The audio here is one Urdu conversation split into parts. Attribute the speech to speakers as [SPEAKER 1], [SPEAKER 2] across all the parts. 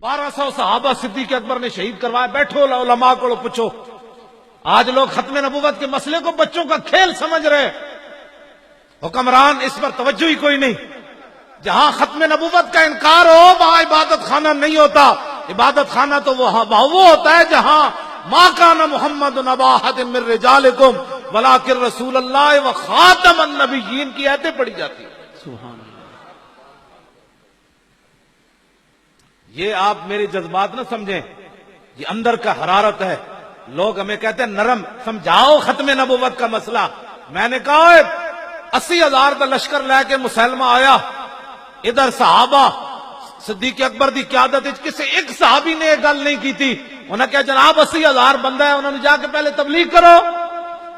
[SPEAKER 1] 1200 صحابہ صدیق اکبر نے شہید کروایا. بیٹھو علماء کو پوچھو. آج لوگ ختم نبوت کے مسئلے کو بچوں کا کھیل سمجھ رہے. حکمران اس پر توجہ ہی کوئی نہیں. جہاں ختم نبوت کا انکار ہو وہاں عبادت خانہ نہیں ہوتا. عبادت خانہ تو وہ ہوتا ہے جہاں ما کان محمد ابا احد من رجالکم ولکن رسول اللہ و خاتم النبیین کی آیتیں پڑھی جاتی ہیں. سبحان اللہ. یہ آپ میرے جذبات نہ سمجھیں, یہ اندر کا حرارت ہے. لوگ ہمیں کہتے ہیں نرم, سمجھاؤ ختم نبوت کا مسئلہ. میں نے کہا 80,000 کا لشکر لے کے مسلمہ آیا, ادھر صحابہ صدیق اکبر دی قیادت کسی ایک صحابی نے یہ گل نہیں کی تھی. انہوں نے کہا جناب 80,000 بندہ ہے, انہوں نے جا کے پہلے تبلیغ کرو,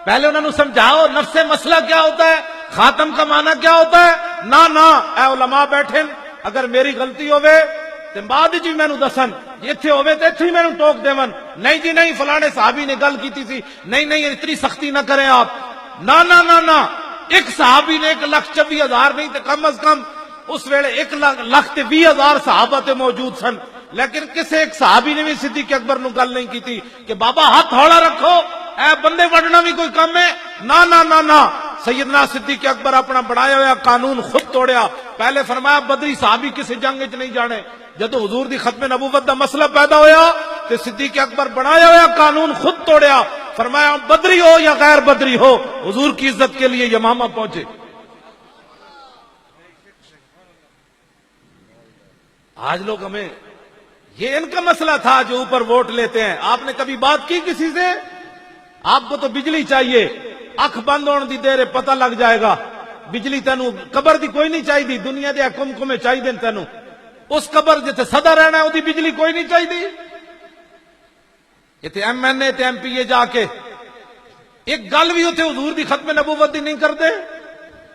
[SPEAKER 1] پہلے انہوں نے سمجھاؤ نفس مسئلہ کیا ہوتا ہے, خاتم کا معنی کیا ہوتا ہے. نہ اے علماء بیٹھے, اگر میری غلطی ہوئے تے بعد جی مینوں دسن, ایتھے ہوئے تے ایتھے ہی مینوں ٹوک دیون. نہیں جی نہیں, فلانے صحابی نے گل کیتی سی, نہیں اتنی سختی نہ کریں آپ. نہ ایک صحابی نے 1,24,000 نہیں تے کم از کم اس ویلے 1,20,000 صحابہ تے موجود سن, لیکن کسی ایک صحابی نے بھی صدیق اکبر نو گل نہیں کی تھی کہ بابا ہاتھ ہولا رکھو, اے بندے وڈنا بھی کوئی کم ہے. نہ سیدنا صدیق اکبر اپنا بنایا ہوا قانون خود توڑیا. پہلے فرمایا بدری صحابی کسی جنگ وچ نہیں جانے. جدو حضور دی ختم نبوت دا مسئلہ پیدا ہویا تے صدیق اکبر بنایا ہوا قانون خود توڑیا. فرمایا بدری ہو یا غیر بدری ہو, حضور کی عزت کے لیے یمامہ پہنچے. آج لوگ ہمیں یہ ان کا مسئلہ تھا جو اوپر ووٹ لیتے ہیں. آپ نے کبھی بات کی کسی سے؟ آپ کو تو بجلی چاہیے, اکھ بند ہونے دی دیر پتہ لگ جائے گا. بجلی تینوں قبر دی کوئی نہیں چاہیے, دنیا دے کم چاہیے تینوں. اس قبر جتے صدا رہنا ہے وہ بجلی کوئی نہیں چاہیے. اتنے ایم این اے تے ایم پی اے جا کے ایک گل بھی اتنے حضور دی ختم نبوت دی نہیں کرتے,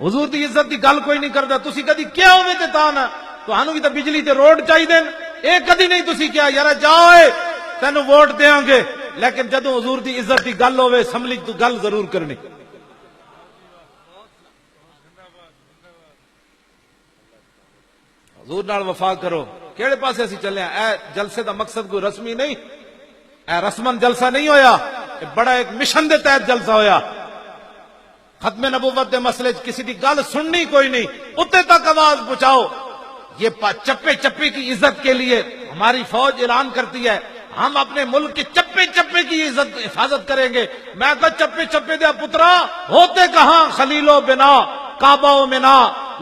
[SPEAKER 1] حضور دی عزت دی گل کوئی نہیں کرتا. تسی کدی کیا ہوئے تے تاں نہ تانوں بھی تے بجلی تے روڈ چاہیے. ایک کدی نہیں تسی کیا یار جاؤ تینوں ووٹ دیاں گے, لیکن جدوں حضور دی عزت دی گل ہوئے اسمبلی تو گل ضرور کرنی. حضور نال وفا کرو. کیڑے پاسے اسی چلے ہیں؟ اے جلسے دا مقصد کوئی رسمی نہیں, اے رسمن جلسہ نہیں ہویا, بڑا ایک مشن دے تحت جلسہ ہویا. ختم نبوت دے مسئلے کسی دی گل سننی کوئی نہیں, اتنے تک آواز پہنچاؤ. یہ چپے چپے کی عزت کے لیے ہماری فوج اعلان کرتی ہے ہم اپنے ملک کے چپے چپے کی عزت حفاظت کریں گے. میں کہا چپے چپے دیا پترا ہوتے کہاں, خلیل و بنا کعبہ و منا,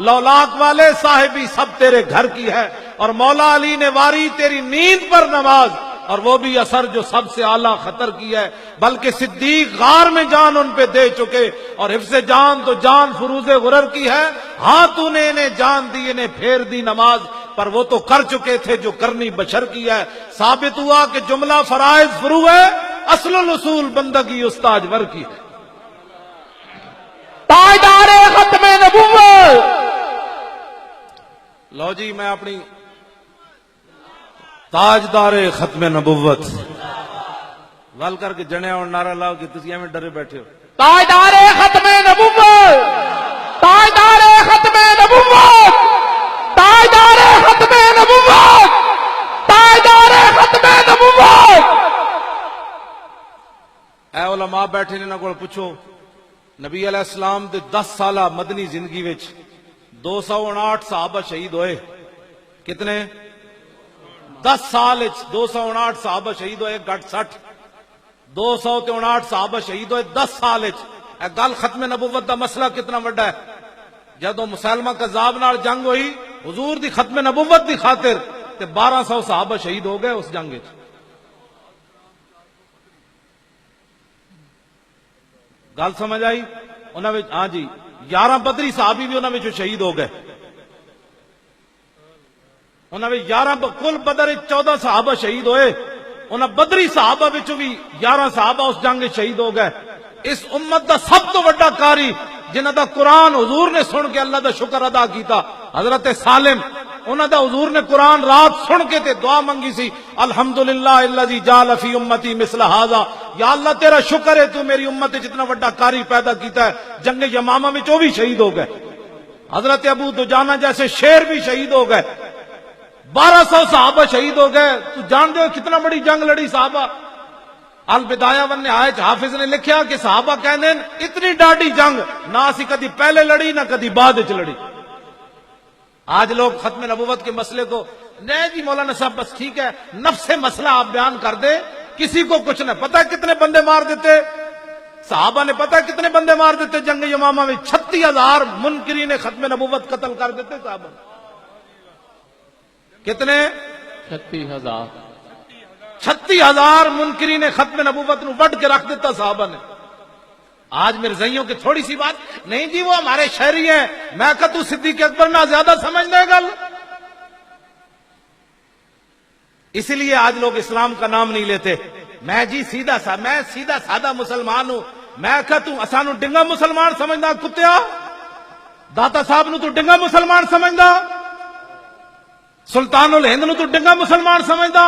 [SPEAKER 1] لولاک والے صاحبی سب تیرے گھر کی ہے. اور مولا علی نے واری تیری نیند پر نماز, اور وہ بھی اثر جو سب سے اعلیٰ خطر کی ہے. بلکہ صدیق غار میں جان ان پہ دے چکے, اور حفظ جان تو جان فروز غرر کی ہے. ہاں تو نے انہیں جان دی, انہیں پھیر دی نماز, پر وہ تو کر چکے تھے جو کرنی بشر کی ہے. ثابت ہوا کہ جملہ فرائض فرو ہے, اصل الاصول بندگی استاجور کی ہے.
[SPEAKER 2] تاجدار ختم نبوت.
[SPEAKER 1] لو جی میں اپنی تاجدار ختم نبوت ول کر کے جنے اور نعرہ لاؤ کہ تسی ایویں ڈرے بیٹھے ہو.
[SPEAKER 2] تاجدار ختم نبوت, تاجدار ختم نبوت, تاجدار ختم نبوت, تاجدار ختم نبوت.
[SPEAKER 1] اے علماء بیٹھے نے انہاں کول پوچھو, نبی علیہ السلام دے 10 سالہ مدنی زندگی وچ 259 صحابہ شہید ہوئے. کتنے؟ 10 سال 259 صحابہ شہید ہوئے, گھٹ 60 259 صحابہ شہید ہوئے 10 سال. اے گل ختم نبوت دا مسئلہ کتنا بڑا ہے. جدو مسلمہ کذاب نال جنگ ہوئی حضور دی ختم نبوت دی خاطر تے 1200 صحابہ شہید ہو گئے اس جنگ وچ. گل سمجھ آئی؟ انہاں وچ ہاں جی 11 بدری صحابی بھی انہاں وچ شہید ہو گئے. انہاں وچ 11 کل بدر 14 صحابہ شہید ہوئے, انہاں بدری صحابہ وچ بھی 11 صحابہ اس جنگ وچ شہید ہو گئے. اس امت دا سب تو بڑا قاری جنہاں دا قرآن حضور نے سن کے اللہ دا شکر ادا کیتا, حضرت سالم. انہاں دا حضور نے قرآن رات سن کے تے دعا منگی سی, الحمدللہ الذی جعل فی امتی مثل ھذا, یا اللہ تیرا شکر ہے تو میری امت جتنا بڑا قاری پیدا کیتا ہے. جنگ یمامہ میں جو بھی شہید ہو گئے, حضرت ابو دجانہ جیسے شیر بھی شہید ہو گئے. 1200 صحابہ شہید ہو گئے. تو جانتے ہو کتنا بڑی جنگ لڑی صحابہ. البدایہ ون نہایت حافظ نے لکھیا کہ صحابہ کہندے اتنی ڈاڈی جنگ نہ اسی کدی پہلے لڑی نہ کدی بعد وچ لڑی. آج لوگ ختم نبوت کے مسئلے کو نہیں جی مولانا صاحب بس ٹھیک ہے نفس مسئلہ آپ بیان کر دیں, کسی کو کچھ نہ پتا کتنے بندے مار دیتے صحابہ نے, پتا کتنے بندے مار دیتے جنگ یمامہ میں. 36,000 منکرین ختم نبوت قتل کر دیتے صحابہ. کتنے؟
[SPEAKER 2] 36,000.
[SPEAKER 1] 36,000 منکرین ختم نبوت نو وڈ کے رکھ دیتا صحابہ نے. آج مرزائیوں کی تھوڑی سی بات نہیں جی وہ ہمارے شہری ہیں, میں کہ تو صدیق اکبر نہ زیادہ سمجھ دے گل. اسی لیے آج لوگ اسلام کا نام نہیں لیتے. میں جی سیدھا سادہ مسلمان ہوں. میں کہ تو اسانو ڈنگا مسلمان سمجھدا کتیا, داتا صاحب نو تو ڈنگا مسلمان سمجھدا, سلطان الہند نو تو ڈنگا مسلمان سمجھدا.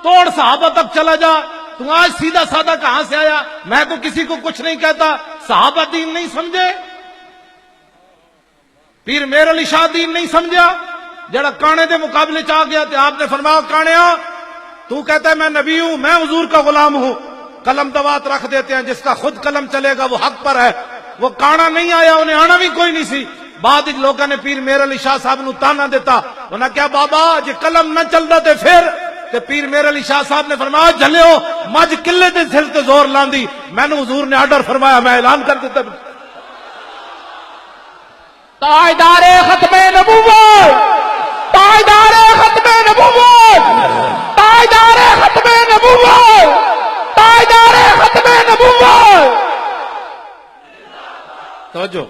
[SPEAKER 1] توڑ صحابہ تک چلا جا, تو آج سیدھا سادہ کہاں سے آیا؟ میں تو کسی کو کچھ نہیں کہتا. صحابہ دین نہیں سمجھے, پیر میر علی شاہ دین نہیں سمجھا, جڑا کانے دے مقابلے چاہ گیا تے آپ نے فرمایا کانیا تو کہتا ہے میں نبی ہوں, میں حضور کا غلام ہوں. قلم دوات رکھ دیتے ہیں, جس کا خود قلم چلے گا وہ حق پر ہے. وہ کانا نہیں آیا, انہیں آنا بھی کوئی نہیں سی. بعد لوگوں نے پیر میر علی شاہ صاحب نو تانا دیتا, انہاں کیا بابا جے قلم نہ چلدا تے پھر تے پیر میر علی شاہ صاحب نے فرمایا جھلیو مجھ قلے دے سر تے زور لاندی, میں نے حضور نے آرڈر فرمایا میں اعلان کر دیتا.
[SPEAKER 2] تاجدار ختم نبوت, تاجدار ختم نبوت, تاجدار ختم نبوت, تاجدار ختم نبوت.
[SPEAKER 1] توجہ,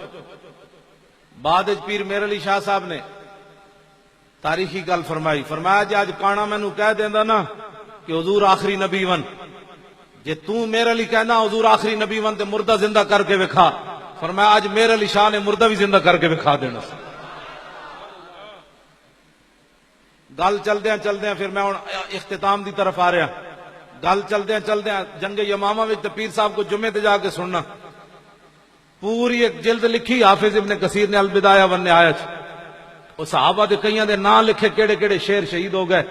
[SPEAKER 1] بعد پیر میر علی شاہ صاحب نے تاریخی گل فرمائی, فرمایا جی آج کانا مینو کہہ دیندا نا کہ حضور آخری نبی ون, جے تو میرے علی کہنا حضور آخری نبی ون تے مردہ زندہ کر کے وکھا. فرمایا آج میرے علی شاہ نے مردہ بھی زندہ کر کے وکھا دینا. گل چلدیاں پھر میں ہن اختتام دی طرف آ رہا. گل چلدیاں جنگ یمامہ وچ تے پیر صاحب کو جمعے تے جا کے سننا, پوری ایک جلد لکھی حافظ ابن کثیر نے البدایہ ون نہایت. وہ صحابہ دے کئیاں دے نام لکھے کیڑے کیڑے شیر شہید ہو گئے.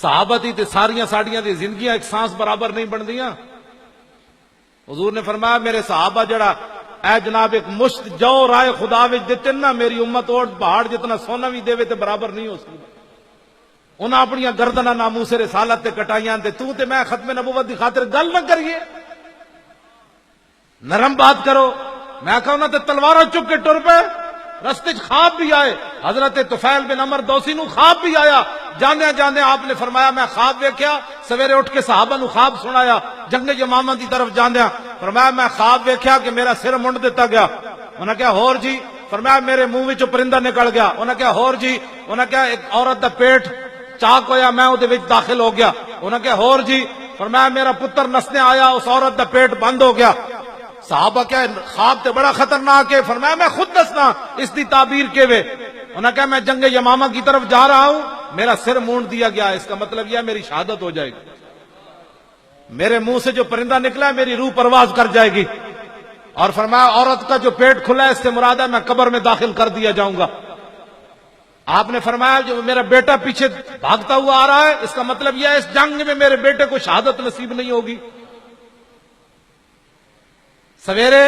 [SPEAKER 1] صحابہ دی تے ساریاں ساڈیاں دی زندگیاں ایک سانس برابر نہیں بندیاں. حضور نے فرمایا میرے صحابہ جڑا اے جناب ایک مشت جو رائے خدا وچ دتے نا, میری امت اوٹ پہاڑ جتنا سونا بھی دے تے برابر نہیں ہو سکتا. انہاں اپنی گردناں ناموس رسالت تے کٹائیاں تے تو تے میں ختم نبوت دی خاطر گل نہ کریے, نرم بات کرو. میں کہا انہاں تے تلواراں چک کے ٹر پے, رستے چ خواب بھی آئے. حضرت طفیل بن عمر دوسی نو خواب بھی آیا. جاندے آپ نے فرمایا میں خواب ویکھیا, سویرے اٹھ کے صحابہ نو خواب سنایا. جنگ یمامہ دی طرف جاندیا فرمایا میں خواب ویکھیا کہ میرا سر منڈ دیتا گیا. انہاں کہا ہور جی؟ فرمایا میرے منہ وچوں پرندہ نکل گیا. انہاں کہا ہور جی؟ انہاں کہا ایک عورت دا پیٹ چاک ہویا میں اودے وچ داخل ہو گیا. انہاں کہا ہور جی؟ فرمایا میرا پتر نسنے آیا, اس عورت دا پیٹ بند ہو گیا. صحابہ کیا خواب تے بڑا خطرناک ہے. فرمایا میں خود دسنا اس دی تعبیر کے وے. انہوں نے کہا میں جنگ یمامہ کی طرف جا رہا ہوں, میرا سر مونڈ دیا گیا, اس کا مطلب یہ میری شہادت ہو جائے گی. میرے منہ سے جو پرندہ نکلا ہے میری روح پرواز کر جائے گی. اور فرمایا عورت کا جو پیٹ کھلا ہے اس سے مراد ہے میں قبر میں داخل کر دیا جاؤں گا. آپ نے فرمایا جو میرا بیٹا پیچھے بھاگتا ہوا آ رہا ہے اس کا مطلب یہ ہے اس جنگ میں میرے بیٹے کو شہادت نصیب نہیں ہوگی. سویرے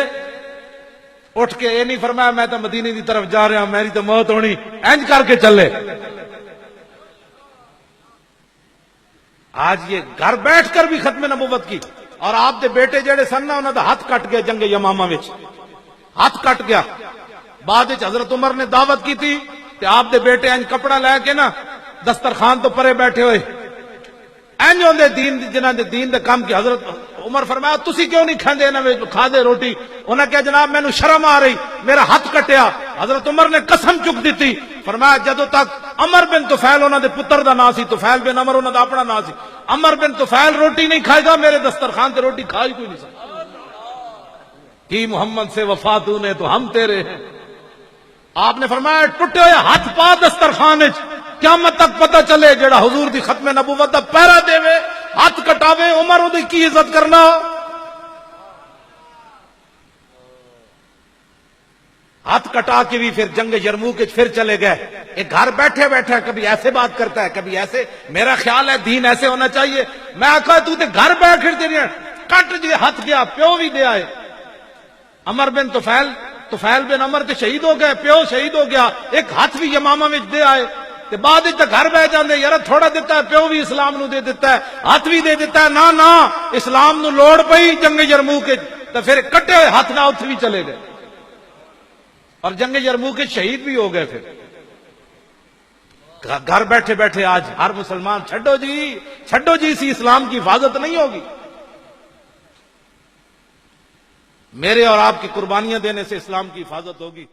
[SPEAKER 1] اٹھ کے یہ نہیں فرمایا میں تو مدینے کی طرف جا رہا ہوں, میری تو موت ہونی, انج کر کے چلے. آج یہ گھر بیٹھ کر بھی ختم نبوت کی. اور آپ دے بیٹے جڑے سن نا انہاں دا ہاتھ کٹ گیا جنگ یمامہ وچ, ہاتھ کٹ گیا. بعد وچ حضرت عمر نے دعوت کی تھی تے آپ دے بیٹے انج کپڑا لے کے نا دسترخوان تو پرے بیٹھے ہوئے انج ہوندے دین جنہاں دے دین دے کام کی. حضرت عمر فرمایا تسی کیوں نہیں کھاندے انہاں وچ کھا دے روٹی؟ انہاں کہا جناب مینوں شرم آ رہی, میرا ہاتھ کٹیا. حضرت عمر نے قسم چک دیتی, فرمایا جدوں تک عمر بن طفیل انہاں دے پتر دا نام سی, طفیل بن عمر انہاں دا اپنا نام سی, عمر بن طفیل روٹی نہیں کھائے گا میرے دسترخوان تے روٹی کھا ہی کوئی نہیں سکتا. کی محمد سے وفا تو نے تو ہم تیرے ہیں. آپ نے فرمایا ٹوٹے ہوئے ہاتھ پا دسترخوان وچ, قیامت تک پتہ چلے جڑا حضور دی ختم نبوت دا پہرا دے وے ہاتھ کٹاوے عمر اودی کی عزت کرنا. ہاتھ کٹا کے بھی پھر جنگ یرموک پھر چلے گئے. ایک گھر بیٹھے بیٹھے کبھی ایسے بات کرتا ہے کبھی ایسے. میرا خیال ہے دین ایسے ہونا چاہیے. میں آخا تو تے گھر بیٹھ کے کٹ جی ہاتھ گیا پیو بھی دے آئے. عمر بن طفیل بن عمر تے شہید ہو گئے, پیو شہید ہو گیا, ایک ہاتھ بھی یمامہ میں دے آئے. تے بعد گھر بہ جاندے یار تھوڑا دیتا ہے, پیو بھی اسلام نو دے دیتا ہے, ہاتھ بھی دے دیتا ہے. نہ اسلام نو لوڑ پئی جنگ یرموک تے پھر کٹے ہوئے ہاتھ نہ اتھے بھی چلے گئے اور جنگ یرموک شہید بھی ہو گئے. پھر گھر بیٹھے بیٹھے آج ہر مسلمان چھڈو جی اسی اسلام کی حفاظت نہیں ہوگی. میرے اور آپ کی قربانیاں دینے سے اسلام کی حفاظت ہوگی.